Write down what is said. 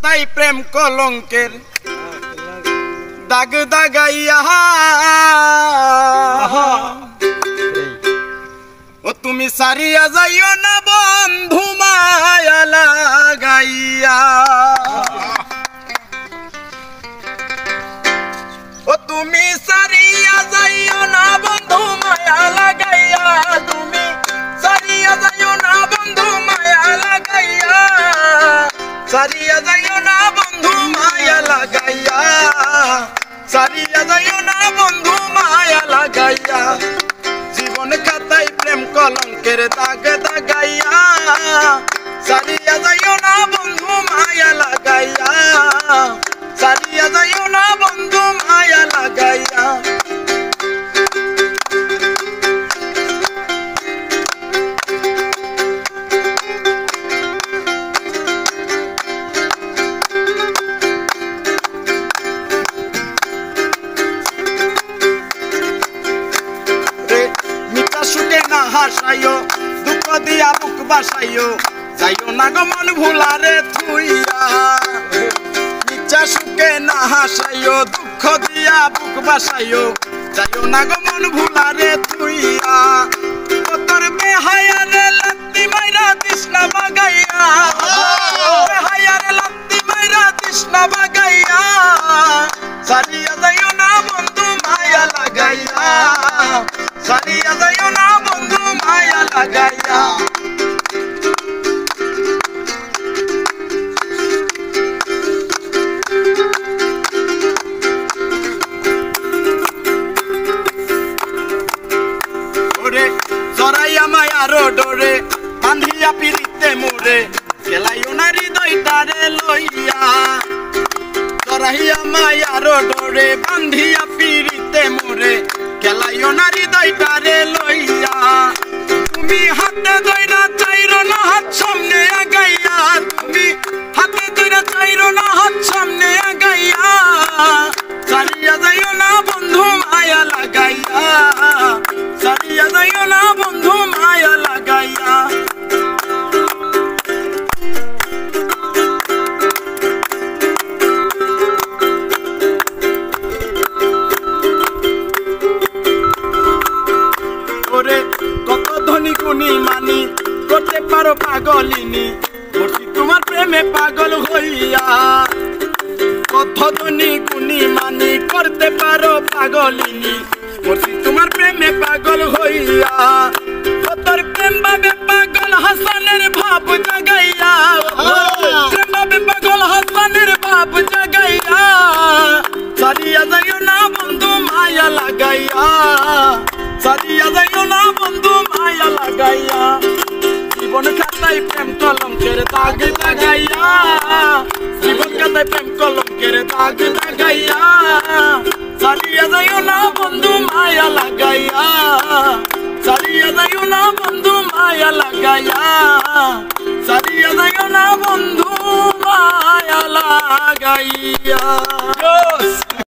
খাতায় প্রেম কলঙ্কের দাগ দাগাইয়া ও তুমি সারিয়া যাইও না বন্ধু মায়া লাগাইয়া ও তুমি সারিয়া যাইও না বন্ধু মায়া লাগাইয়া তুমি সারিয়া যাইও না বন্ধু মায়া লাগাইয়া সারিয়া যাইও না বন্ধু মায়া লাগাইয়া সারিয়া যাইও না বন্ধু মায়া লাগাইয়া জীবন খাতায় প্রেম কলঙ্কের দাগ দাগাইয়া সারিয়া যাইও না বন্ধু মায়া লাগাইয়া সারিয়া যাইও না বন্ধু মায়া লাগাইয়া হাসাইও দুঃখ দিয়া বুক বাসাইও যাইও না গো মন ভুলারে থুইয়া ইচ্ছা সুখে না হাসাইও দুঃখ দিয়া বুক বাসাইও যাইও না গো মন ভুলারে থুইয়া তোর বেহায়ারে লাত্তি মাইরা তৃষ্ণা বাগাইয়া বেহায়ারে লাত্তি মাইরা তৃষ্ণা বাগাইয়া সারিয়া যাইও না বন্ধু মায়া লাগাইয়া সারিয়া যাইও না বন্ধু মায়া লাগাইয়া ওরে জরাইয়া মায়ার ডোরে বান্ধিয়া পিরিতে মোরে গেলাইও না হৃদয়টারে লইয়া জরাইয়া মায়ার ডোরে বান্ধিয়া পিরিতে মোরে গেলাইও না হৃদয়টারে লইয়া তুমি হাতে ধইরা চাইরো না হাত সামনে আগাইয়া তুমি হাতে ধইরা চাইরো না হাত সামনে আগাইয়া সারিয়া যাইও না বন্ধু মায়া লাগাইয়া সারিয়া যাইও না বন্ধু মায়া লাগাইয়া কত ধনী গুণী মানি করতে পারো পাগলিনী করছি তোমার প্রেমে পাগল হইয়া কত ধনী গুণী মানি করতে পারো পাগলিনী করছি তোমার প্রেমে পাগল হইয়া তোর প্রেম ভাবে পাগল হাসানের ভাব জাগাইয়া প্রেম ভাবে পাগল হাসানের ভাব জাগাইয়া সারিয়া যাইও না বন্ধু মায়া লাগাইয়া সারিয়া যাইও না বন্ধু মায়া লাগাইয়া জীবন খাতায় প্রেম কলঙ্কের দাগ দাগাইয়া জীবন খাতায় প্রেম কলঙ্কের দাগ দাগাইয়া সারিয়া যাইও না বন্ধু মায়া লাগাইয়া সারিয়া যাইও না বন্ধু মায়া লাগাইয়া সারিয়া যাইও না বন্ধু মায়া লাগাইয়া